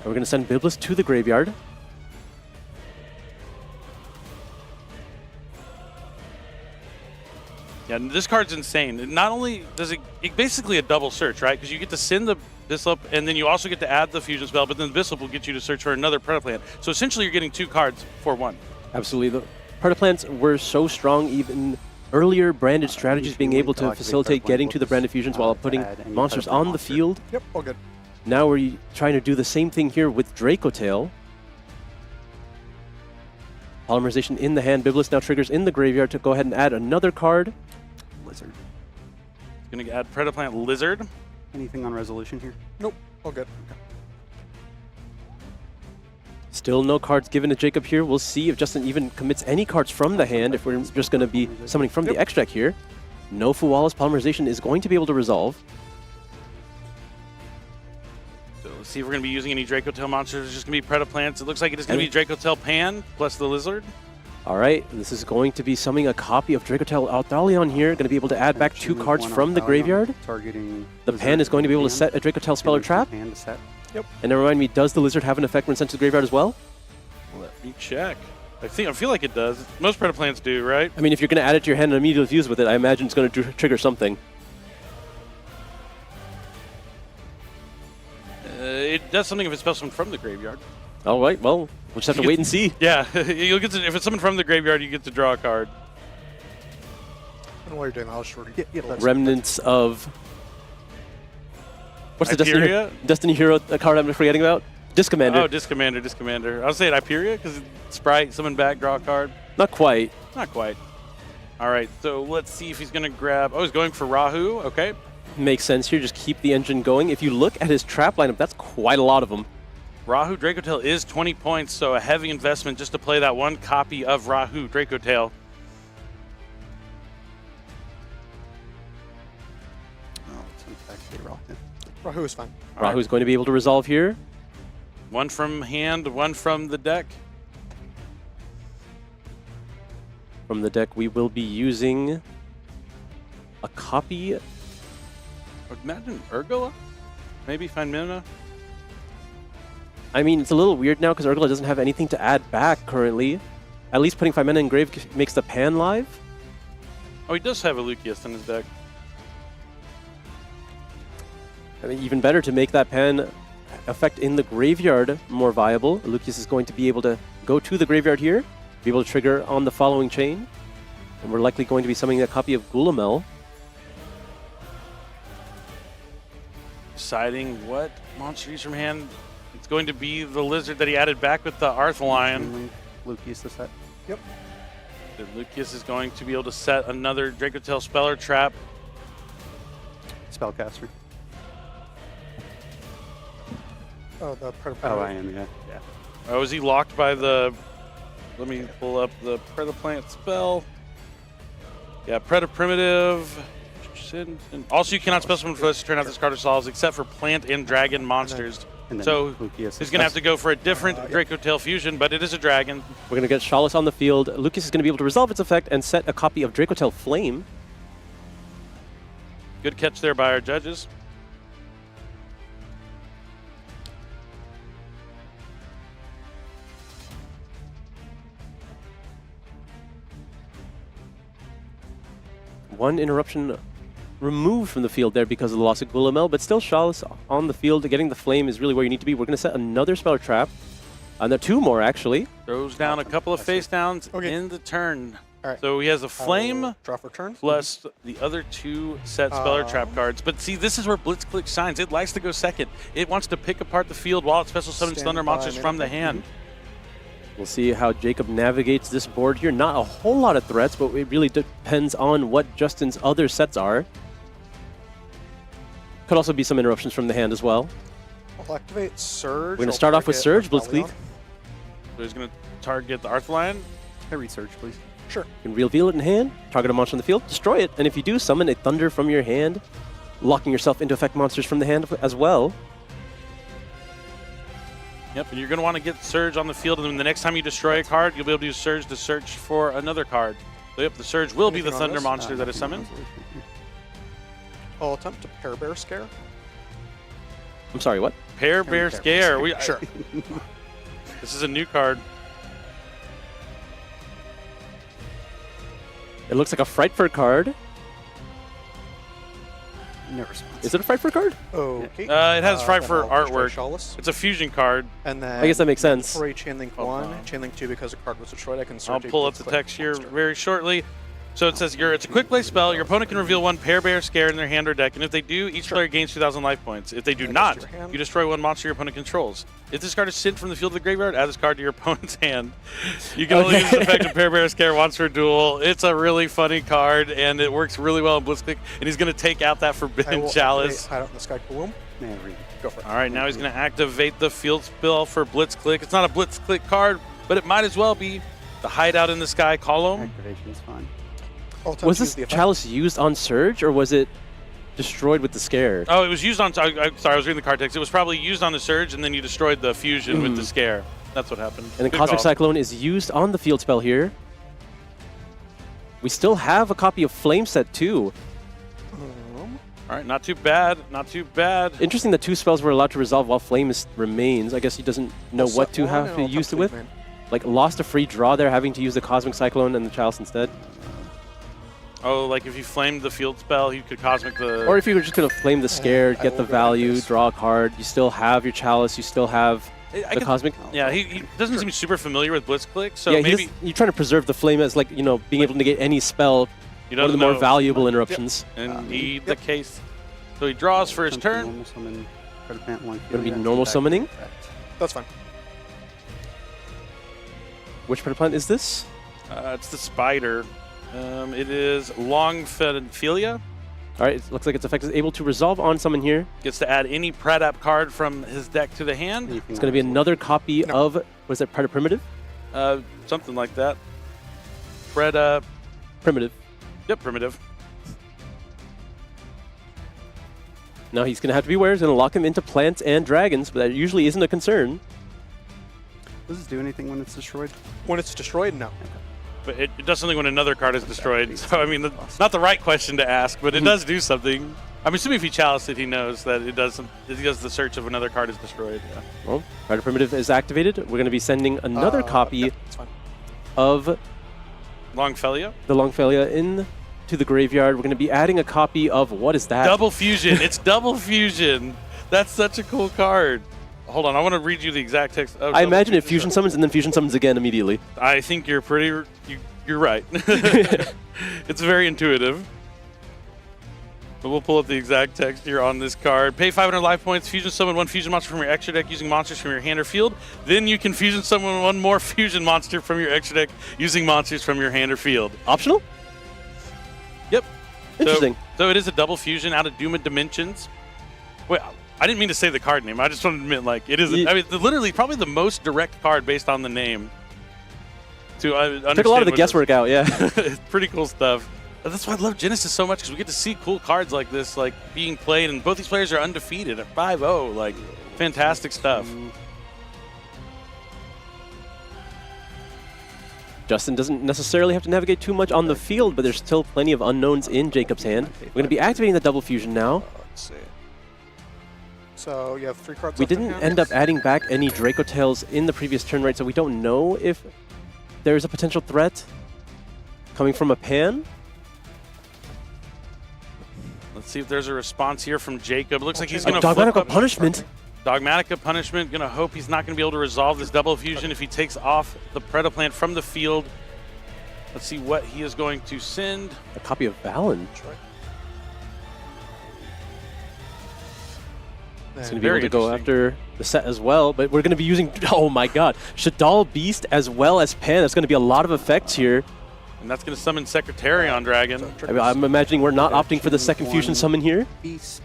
We're going to send Biblis to the graveyard. Yeah, this card's insane. Not only does it basically a double search, right? Because you get to send the Bislip, and then you also get to add the fusion spell, but then the Bislip will get you to search for another Predaplant. So essentially you're getting 2 cards for 1. Absolutely. The Predaplants were so strong, even earlier branded strategies being able to facilitate getting to the branded fusions while putting monsters on the field. Yep, all good. Now we're trying to do the same thing here with DRACOTAIL. Polymerization in the hand. Biblis now triggers in the graveyard to go ahead and add another card. Lizard. Going to add Predaplant Lizard. Anything on resolution here? Nope, all good. Still no cards given to Jacob here. We'll see if Justin even commits any cards from the hand, if we're just going to be summoning from the extract here. No Fuwalla's Polymerization is going to be able to resolve. So let's see if we're going to be using any DRACOTAIL monsters. It's just going to be Predaplants. It looks like it is going to be DRACOTAIL Pan plus the Lizard. All right, this is going to be summoning a copy of DRACOTAIL Althalion here. Going to be able to add back 2 cards from the graveyard. Targeting the Pan is going to be able to set a DRACOTAIL Speller Trap. Yep. And remind me, does the Lizard have an effect when sent to the graveyard as well? Let me check. I feel like it does. Most Predaplants do, right? I mean, if you're going to add it to your hand and immediately fuse with it, I imagine it's going to trigger something. It does something if it's spell summoned from the graveyard. All right, well, we'll just have to wait and see. Yeah, you'll get to, if it's summoned from the graveyard, you get to draw a card. And while you're doing that, I'll just Remnants of... What's the Hyperia? Destiny Hero card I'm forgetting about? Discommander. Oh, Discommander. I was saying Hyperia because Sprite, summon back, draw a card. Not quite. Not quite. All right, so let's see if he's going to grab... Oh, he's going for Rahu. Okay. Makes sense here. Just keep the engine going. If you look at his trap lineup, that's quite a lot of them. Rahu DRACOTAIL is 20 points, so a heavy investment just to play that 1 copy of Rahu DRACOTAIL. Oh, it's in fact Rocket. Rahu is fine. Rahu's going to be able to resolve here. 1 from hand, 1 from the deck. From the deck, we will be using a copy. Imagine Urgula? Maybe find Mina? I mean, it's a little weird now because Urgula doesn't have anything to add back currently. At least putting 5 mana in grave makes the Pan live. Oh, he does have a Lucius in his deck. I mean, even better to make that Pan effect in the graveyard more viable. Lucius is going to be able to go to the graveyard here, be able to trigger on the following chain. And we're likely going to be summoning a copy of Gulamel. Deciding what monster to use from hand. It's going to be the Lizard that he added back with the Arthalion. Lucius the set. Yep. The Lucius is going to be able to set another DRACOTAIL Speller Trap. Spellcaster. Oh, the Predator. Oh, I am, yeah. Oh, is he locked by the... Let me pull up the Predaplant spell. Yeah, Primitive. Also, you cannot spell summon for this to turn out this card resolves except for plant and dragon monsters. So he's going to have to go for a different DRACOTAIL fusion, but it is a dragon. We're going to get Chalice on the field. Lucas is going to be able to resolve its effect and set a copy of DRACOTAIL Flame. Good catch there by our judges. One interruption removed from the field there because of the loss of Gulamel, but still Chalice on the field. Getting the Flame is really where you need to be. We're going to set another Speller Trap. And 2 more, actually. Throws down a couple of face downs in the turn. All right. So he has a Flame draw for turn. plus the other 2 set Speller Trap cards. But see, this is where Blitzclique shines. It likes to go second. It wants to pick apart the field while it special summons Thunder monsters from the hand. We'll see how Jacob navigates this board here. Not a whole lot of threats, but it really depends on what Justin's other sets are. Could also be some interruptions from the hand as well. I'll activate Surge. We're going to start off with Surge, Blitzclique. So he's going to target the Arthalion. Can I read Surge, please? Sure. You can reveal it in hand, target a monster on the field, destroy it. And if you do, summon a Thunder from your hand, locking yourself into effect monsters from the hand as well. Yep, and you're going to want to get Surge on the field, and then the next time you destroy a card, you'll be able to use Surge to search for another card. So yep, the Surge will be the Thunder monster that is summoned. I'll attempt to Pair Bear Scare. I'm sorry, what? Pair Bear Scare. Sure. This is a new card. It looks like a Frightfur card. No response. Is it a Frightfur card? Okay. It has Fright for then I'll destroy artwork. Shawless. It's a fusion card. And then I guess that makes sense. For a Chainlink Oh, 1, wow. Chainlink 2, because a card was destroyed, I can search I'll a pull up the Blitzclique text here monster. very shortly. So it says it's a quick play spell. Your opponent can reveal one Pair Bear Scare in their hand or deck, and if they do, each player gains 2,000 life points. If they do And it not, goes to your hand. you destroy one monster your opponent controls. If this card is sent from the field to the graveyard, add this card to your opponent's hand. You can only use the effect of Pair Bear Scare once per duel. It's a really funny card, and it works really well in Blitzclique. And he's going to take out that I Forbidden will Chalice. hide out in the sky boom. There we go. Go for it. All right, now he's going to activate the field spell for Blitzclique. It's not a Blitzclique card, but it might as well be the Hideout in the Sky column. Activation's fine. All times Was use this the effect. chalice used on Surge, or was it destroyed with the scare? Oh, it was used on. Sorry, I was reading the card text. It was probably used on the Surge, and then you destroyed the fusion with the Scare. That's what happened. And the Good Cosmic call. Cyclone is used on the field spell here. We still have a copy of Flame Set too. All right, not too bad. Not too bad. Interesting that 2 spells were allowed to resolve while Flame remains. I guess he doesn't know I'll what set to one have and to I'll use it tap with. Fleet Man. Like lost a free draw there, having to use the Cosmic Cyclone and the Chalice instead. Oh, like if you flamed the field spell, you could Cosmic the. Or if you were just going to Flame the Scare, I get will the go like value, this. draw a card, you still have your Chalice, you still have I the could- Cosmic. Yeah, he doesn't seem super familiar with Blitzclique, so yeah, maybe you're trying to preserve the Flame as, like, you know, being able to negate any spell, you one of don't the more know. valuable interruptions. Indeed, the case. So he draws for his turn. Normal summon, Predaplant, one Gonna be field, normal back summoning? effect. That's fine. Which Predaplant is this? It's the Spider. It is Longphilia. All right, it looks like its effect is able to resolve on summon here. Gets to add any Predap card from his deck to the hand. Anything It's going to be non-resolution. another copy No. of, what is that, Predator Primitive? Something like that. Preda. Primitive. Yep, primitive. Now he's going to have to be aware, he's going to lock him into plants and dragons, but that usually isn't a concern. Does this do anything when it's destroyed? When it's destroyed, no. But it does something when another card is destroyed. So, I mean, it's not the right question to ask, but it does do something. I'm assuming if he chalices it, he knows that it does. That he does the search of another card is destroyed. Yeah. Well, Predator Primitive is activated. We're going to be sending another copy Yep, it's fine. of Longphilia. the Longphalia in to the graveyard. We're going to be adding a copy of, what is that? Double fusion. It's double fusion. That's such a cool card. Hold on, I want to read you the exact text. Of I double imagine it fusion Sorry. summons and then fusion summons again immediately. I think you're pretty. You're right. It's very intuitive. But we'll pull up the exact text here on this card. Pay 500 life points, fusion summon one fusion monster from your extra deck using monsters from your hand or field. Then you can fusion summon one more fusion monster from your extra deck using monsters from your hand or field. Optional? Yep. Interesting. So it is a double fusion out of Doom of Dimensions. Wait, I didn't mean to say the card name. I just wanted to admit, like, it is. I mean, literally, probably the most direct card based on the name. To understand Took a lot of the what it is. guesswork out, yeah. It's pretty cool stuff. That's why I love Genesis so much, because we get to see cool cards like this, like, being played, and both these players are undefeated at 5-0. Like, fantastic stuff. Justin doesn't necessarily have to navigate too much on the field, but there's still plenty of unknowns in Jacob's hand. We're going to be activating the double fusion now. Let's see. So you have 3 cards We left in didn't hand? end up adding back any Dracotails in the previous turn, right? So we don't know if there's a potential threat coming from a pan. Let's see if there's a response here from Jacob. Looks like he's Oh, going to Dogmatika Punishment. Dogmatika Punishment. Going to hope he's not going to be able to resolve this double fusion if he takes off the Predaplant from the field. Let's see what he is going to send. A copy of Valen. It's going to be Very able to go interesting. after the set as well, but we're going to be using, oh my god, Shadal Beast as well as Pan. There's going to be a lot of effects here. And that's going to summon Secretarion Dragon. I mean, I'm imagining we're not opting for the second fusion summon here. Beast.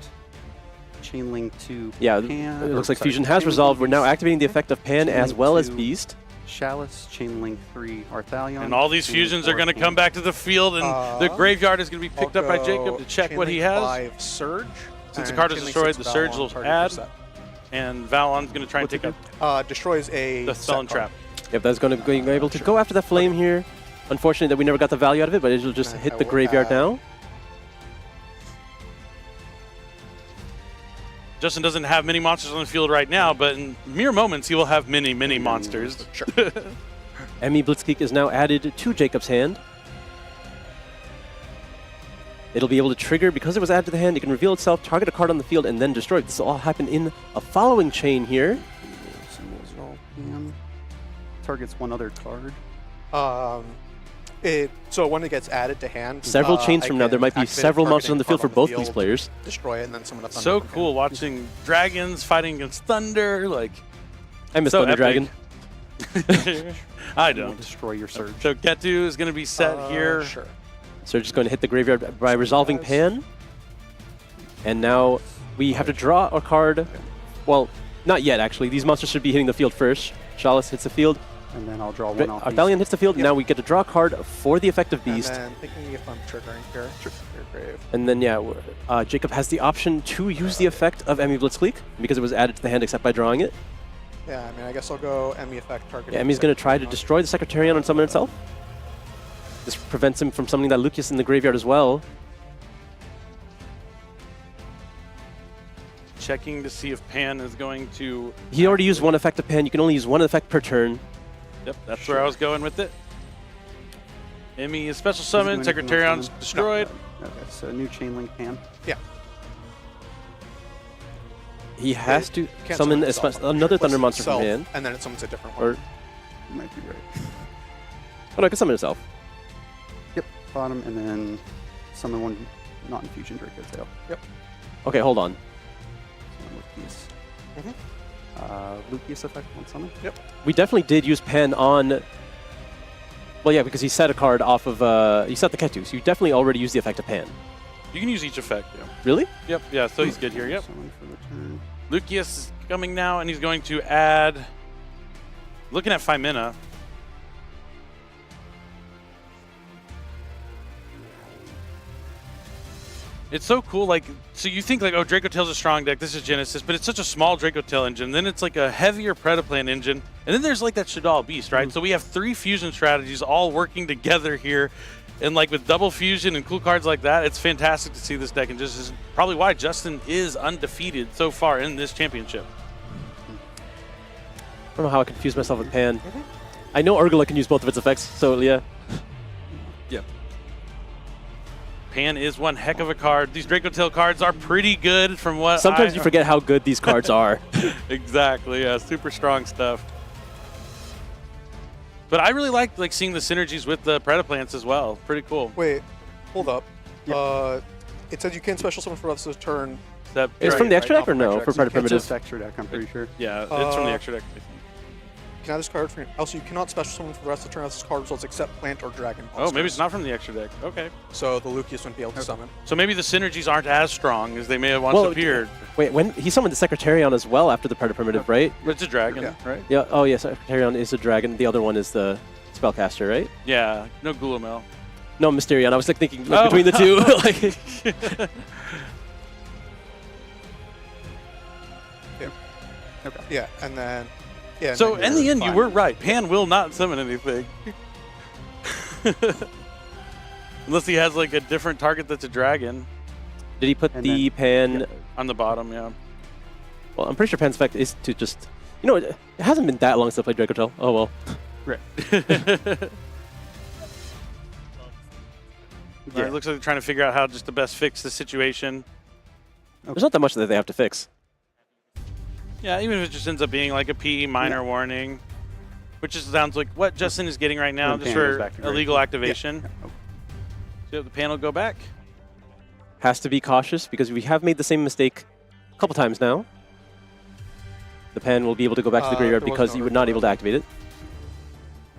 Chainlink 2. Yeah, Pan, it looks or like sorry, fusion has Chainlink resolved. We're now Beast, activating the effect of Pan as Chainlink well as 2, Beast. Chalice, Chainlink 3, Arthalion. And all these Chainlink fusions are 4, going to come back to the field, and the graveyard is going to be picked I'll up by go Jacob to check what he Chainlink has. 5 Surge. Since the and card is Chainlink destroyed, 6 the Surge Valon will target add. for set. And Valon's going to try and take up Destroys a the set Spell and card. Trap. Yep, that's going to be able to go after that flame here. Unfortunate that we never got the value out of it, but it'll just And hit I the will graveyard add- now. Justin doesn't have many monsters on the field right now, but in mere moments he will have many monsters. Sure. Emmy Blitzclique is now added to Jacob's hand. It'll be able to trigger, because it was added to the hand, it can reveal itself, target a card on the field, and then destroy it. This will all happen in a following chain here. Targets one other card. So when it gets added to hand, Several chains from now, there might be activate several targeting monsters on the field card for both these players. Destroy it, and then summon a thunder. So from cool hand. watching dragons fighting against thunder. Like, I miss so Thunder epic. Dragon. I Will don't. destroy your surge. So Ketu is going to be set here. Sure. So we're just going to hit the graveyard by resolving Pan. And now we have to draw a card. Well, not yet, actually. These monsters should be hitting the field first. Chalice hits the field. And then I'll draw one off. Arthalion hits the field. Yep. Now we get to draw a card for the effective beast. And then thinking if I'm triggering here, your grave. And then, yeah, Jacob has the option to use the effect of Emmy Blitzclique because it was added to the hand except by drawing it. Yeah, I mean, I guess I'll go Emmy effect target. Yeah, Emmy's going to try to destroy the Secretarian and summon itself. This prevents him from summoning that Lucius in the graveyard as well. Checking to see if Pan is going to... He already used one effect of Pan. You can only use one effect per turn. Yep, that's where I was going with it. Emmy is special summon, Secretarion's destroyed. No, that's a new chain link pan. Yeah. He has to Can't summon itself, I'm another sure. Thunder Plus monster from itself, hand. and then it summons a different Or, one. You might be right. oh no, it can summon itself. Yep, bottom, and then summon one not infusion Dracotail. Yep. Okay, hold on. Summon Lucius. Mm-hmm. Lucius effect, one summon. Yep. We definitely did use Pan on... Well, yeah, because he set a card off of... he set the Ketu, so you definitely already used the effect of Pan. You can use each effect, yeah. Really? Yep, yeah, so he's good here, yep. Summon for the turn. Lucius is coming now, and he's going to add... Looking at Femina. It's so cool, like, so you think like, oh, Dracotail's a strong deck, this is Genesis, but it's such a small Dracotail engine. Then it's like a heavier Predaplant engine. And then there's like that Shadal Beast, right? So we have 3 fusion strategies all working together here. And like with double fusion and cool cards like that, it's fantastic to see this deck, and just is probably why Justin is undefeated so far in this championship. I don't know how I confused myself with Pan. I know Urgula can use both of its effects, so yeah. Yeah. Pan is one heck of a card. These Dracotail cards are pretty good from what Sometimes you forget how good these cards are. Exactly, yeah, super strong stuff. But I really like seeing the synergies with the Predaplants as well. Pretty cool. Wait, hold up. Yep. It said you can't special summon for the rest of the turn. That, It's Right, from the right, extra deck off or of no? extra For deck. Predator So you can't Primitive? Just extra deck, I'm pretty sure. yeah, it's from the extra deck, I think. You can add this card for also you cannot special summon for the rest of the turn as this card results except plant or dragon. Oh, maybe it's monsters. not from the extra deck. Okay. So the Lucius wouldn't be able to summon. So maybe the synergies aren't as strong as they may have once Well, appeared. Wait, when he summoned the Secretarion as well after the Predator Primitive, right? But it's a dragon, Yeah. right? Yeah. Oh, yeah. Secretarion is a dragon. The other one is the spellcaster, right? Yeah, no Gulamel. No, Mysterion. I was like thinking Oh. between the two. Like, Yeah, and then yeah. and So then in the you're end, you fine. were right. Pan will not summon anything. Unless he has like a different target that's a dragon did he put And the Pan? yeah. on the bottom, yeah. Well, I'm pretty sure Pan's effect is to just... You know, it hasn't been that long since I played Dracotail. Oh, well. Right. Yeah. It looks like they're trying to figure out how just to best fix the situation. There's not that much that they have to fix. Yeah, even if it just ends up being like a PE minor warning, which just sounds like what Justin is getting right now, When just pan goes for back to grade. illegal activation. Yeah. So the panel go back. Has to be cautious because we have made the same mistake a couple times now. The Pan will be able to go back to the graveyard there was because no you were not able to activate it.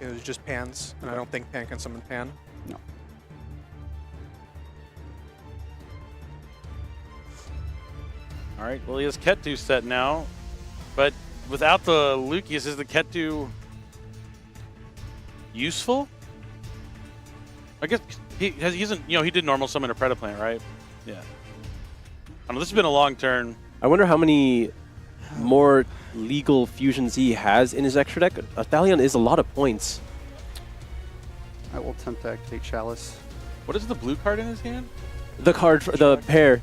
It was just Pans, and I don't think Pan can summon Pan. No. All right, well, he has Ketu set now, but without the Lucius, is the Ketu useful? I guess he isn't, he did normal summon a Predaplant, right? Yeah. I don't know, this has been a long turn. I wonder how many more legal fusions he has in his extra deck. Thalion is a lot of points. I will attempt to activate Chalice. What is the blue card in his hand? The card for the pair.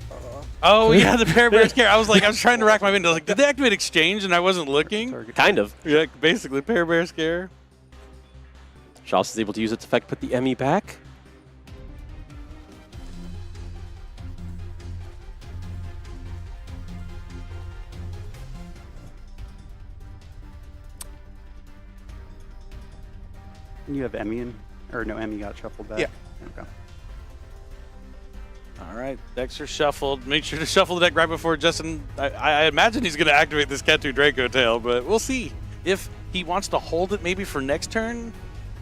Oh, yeah, the Pair Bear Scare. I was trying to rack my mind. Like, did they activate Exchange and I wasn't looking? Target. Kind of. Yeah, basically, Pair Bear Scare. Chalice is able to use its effect, put the ME back. And you have Emmy in, or no, Emmy got shuffled back. Yeah. Okay. All right, decks are shuffled. Make sure to shuffle the deck right before Justin. I imagine he's going to activate this Cat 2 Dracotail, but we'll see if he wants to hold it maybe for next turn.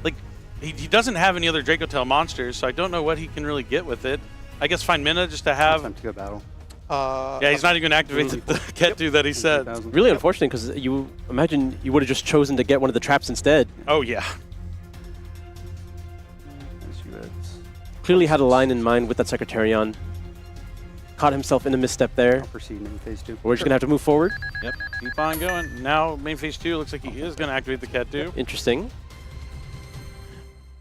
Like, he doesn't have any other Dracotail monsters, so I don't know what he can really get with it. I guess find mana just to have. Time to go battle. Yeah, he's not even going to activate the Cat 2 that he said. Really unfortunate, because you imagine you would have just chosen to get one of the traps instead. Oh, yeah. Clearly had a line in mind with that Secretarion. Caught himself in a misstep there. I'll proceed in phase 2. We're just going to have to move forward. Yep, keep on going. Now, main phase 2 looks like he is going to activate the Cat 2. Interesting.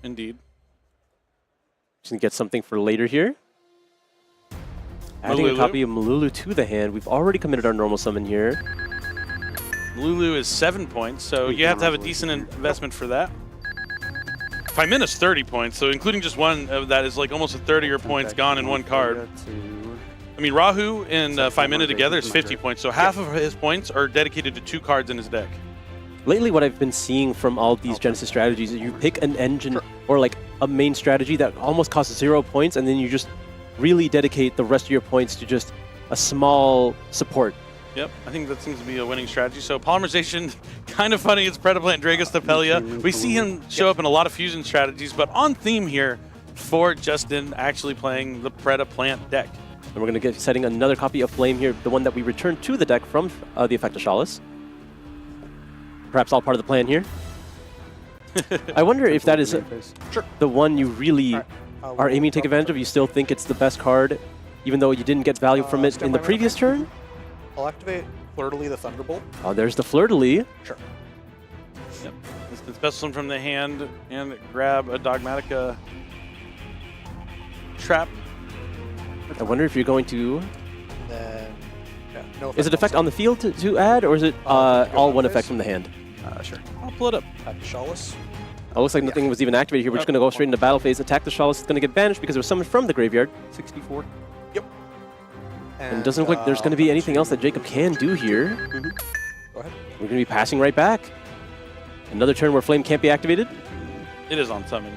Indeed. Just going to get something for later here. Adding a Malulu. copy of Malulu to the hand. We've already committed our normal summon here. Lulu is 7 points, so you have to have a decent investment for that. Fimina's 30 points, so including just one of that is like almost a third of your points gone in one card. I mean, Rahu and Fimina together is 50 points, so half of his points are dedicated to 2 cards in his deck. Lately, what I've been seeing from all these Genesis strategies is you pick an engine or like a main strategy that almost costs 0 points, and then you just really dedicate the rest of your points to just a small support. Yep, I think that seems to be a winning strategy. So Polymerization, kind of funny, it's Predaplant Dragostapelia. We see him show up in a lot of fusion strategies, but on theme here for Justin actually playing the Predaplant deck. And we're going to get setting another copy of Flame here, the one that we returned to the deck from the effect of Chalice. Perhaps all part of the plan here. I wonder if that is the one you really are aiming to take advantage of. You still think it's the best card, even though you didn't get value from it in the previous turn? I'll activate Fleur-de-Lis the Thunderbolt. Oh, there's the Fleur-de-Lis. Sure. Yep, instant special from the hand and grab a Dogmatika trap. I wonder if you're going to... Then, yeah, no Is it effect on the field to add, or is it all one effect from the hand? Sure. I'll pull it up. Attack the Chalice. Oh, looks like nothing was even activated here. We're just going to go straight into battle phase. Attack the Chalice. It's going to get banished because it was summoned from the graveyard. 64. Yep. And it doesn't look like there's going to be anything else that Jacob can do here. Go ahead. We're going to be passing right back. Another turn where Flame can't be activated. It is on summon.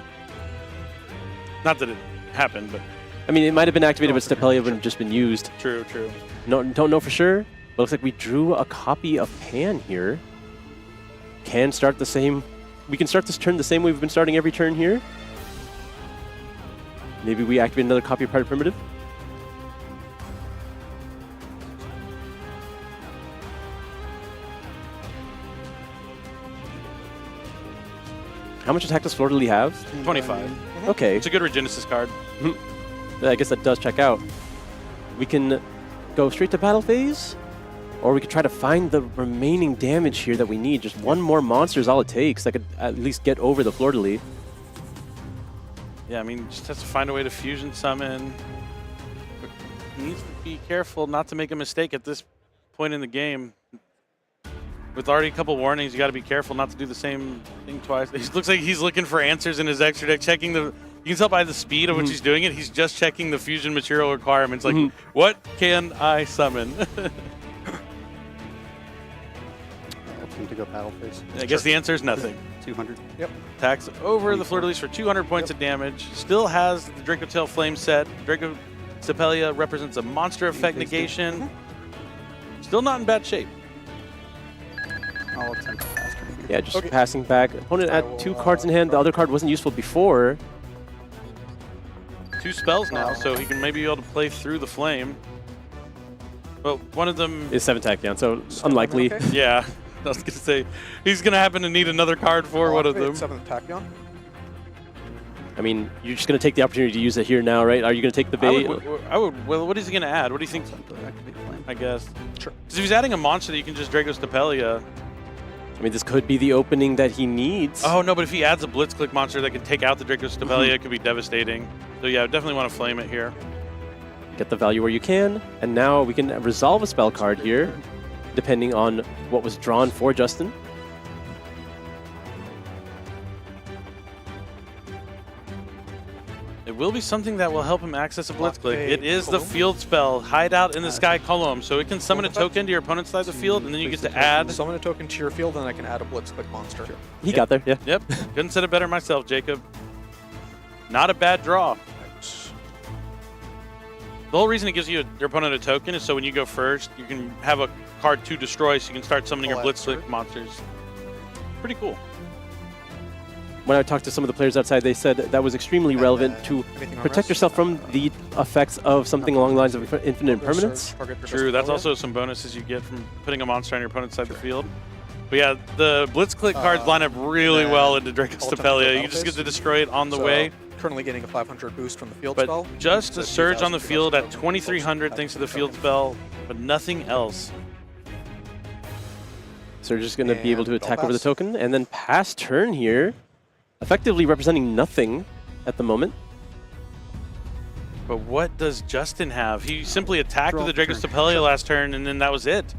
Not that it happened, but I mean, it might have been activated, but Stapelia would have just been used. true, true. No, don't know for sure. But looks like we drew a copy of Pan here. Can start the same. We can start this turn the same way we've been starting every turn here. Maybe we activate another copy of Pride Primitive. How much attack does Fleur-de-Lis have? 25. Okay. It's a good Regenesis card. I guess that does check out. We can go straight to battle phase, or we could try to find the remaining damage here that we need. Just one more monster is all it takes that could at least get over the Fleur-de-Lis. Yeah, I mean, just has to find a way to fusion summon. But he needs to be careful not to make a mistake at this point in the game. With already a couple warnings, you got to be careful not to do the same thing twice. It looks like he's looking for answers in his extra deck, checking the... You can tell by the speed of which he's doing it, he's just checking the fusion material requirements. Like, what can I summon? Time to go battle phase. I guess the answer is nothing. 200. Yep. Attacks over the Fleur-de-Lis for 200 points of damage. Still has the Dracotail Flame set. Dracostapelia represents a monster effect negation. Still not in bad shape. I'll attempt to faster. Yeah, just passing back. Opponent had 2 cards in hand. The other card wasn't useful before. 2 spells now, so he can maybe be able to play through the flame. But one of them Is 7 Tachyon, so unlikely. Okay. yeah, I was going to say, he's going to happen to need another card for one of them. 7th Tachyon. I mean, you're just going to take the opportunity to use it here now, right? Are you going to take the bait? Well, what is he going to add? What do you think? Activate flame. I guess. Sure. Because if he's adding a monster that you can just Dracostapelia. I mean, this could be the opening that he needs. Oh, no, but if he adds a Blitzclick monster that can take out the Dracostapelia, it could be devastating. So, yeah, I definitely want to flame it here. Get the value where you can, and now we can resolve a spell card here, depending on what was drawn for Justin. It will be something that will help him access a Blitzclique. It is the field spell, Hideout in the Sky Column. So it can summon a token to your opponent's side of the field, and then you get to add. Summon a token to your field, and I can add a Blitzclique monster. He got there, yeah. Yep, couldn't said it better myself, Jacob. Not a bad draw. The whole reason it gives you your opponent a token is so when you go first, you can have a card to destroy, so you can start summoning your Blitzclique monsters. Pretty cool. When I talked to some of the players outside, they said that was extremely relevant to protect yourself from the effects of something along the lines of infinite impermanence. True, that's also some bonuses you get from putting a monster on your opponent's side of the field. But yeah, the Blitzclique cards line up really well into Dracotail. You just get to destroy it on the way. Currently getting a 500 boost from the field But spell. just a surge on the field at 2,300 thanks to the field spell, but nothing else. So we're just going to be able to attack over the token and then pass turn here, effectively representing nothing at the moment. But what does Justin have? He simply attacked with the Dracotail last turn, and then that was it.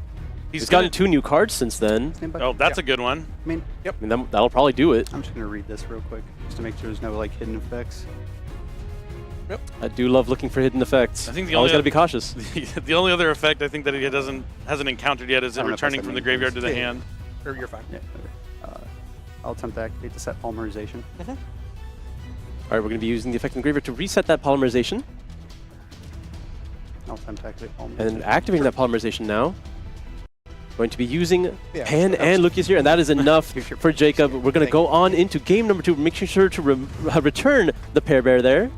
He's gotten 2 new cards since then. Oh, that's a good one. I mean, I mean, that'll probably do it. I'm just going to read this real quick, just to make sure there's no like hidden effects. I do love looking for hidden effects. I think the always only got to be cautious. the only other effect I think that he hasn't encountered yet is it returning from the graveyard to the hand. You're fine. Yeah, okay. I'll attempt to activate the set polymerization. All right, we're going to be using the effect in the graveyard to reset that polymerization. I'll attempt to activate polymerization. And activating that polymerization now. Going to be using Pan and Lucius here, and that is enough for Jacob. We're going to go on into game number 2, making sure to return the pair bear there.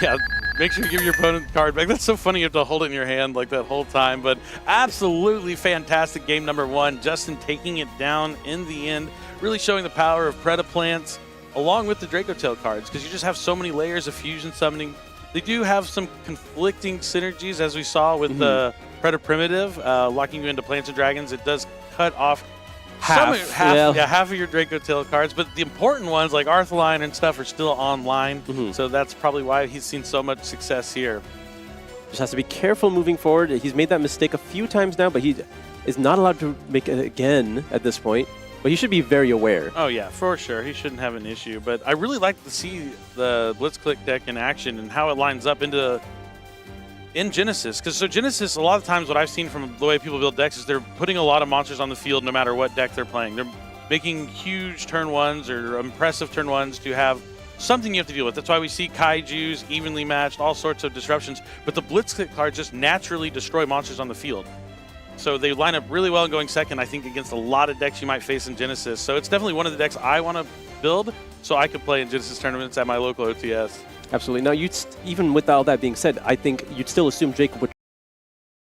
Yeah, make sure you give your opponent the card back. That's so funny you have to hold it in your hand like that whole time, but absolutely fantastic game number 1. Justin taking it down in the end, really showing the power of Predaplants along with the Dracotail cards, because you just have so many layers of fusion summoning. They do have some conflicting synergies, as we saw with the Preda Primitive, locking you into Plants and Dragons. It does cut off half of your Dracotail cards, but the important ones like Arthaline and stuff are still online, so that's probably why he's seen so much success here. Just has to be careful moving forward. He's made that mistake a few times now, but he is not allowed to make it again at this point. But he should be very aware. Oh yeah, for sure. He shouldn't have an issue. But I really like to see the Blitzclique deck in action and how it lines up in Genesis. Because so Genesis, a lot of times what I've seen from the way people build decks is they're putting a lot of monsters on the field no matter what deck they're playing. They're making huge turn 1s or impressive turn 1s to have something you have to deal with. That's why we see Kaijus evenly matched, all sorts of disruptions. But the Blitzclique cards just naturally destroy monsters on the field. So they line up really well going second, I think, against a lot of decks you might face in Genesis. So it's definitely one of the decks I want to build so I could play in Genesis tournaments at my local OTS. Absolutely. Now, even with all that being said, I think you'd still assume Jacob would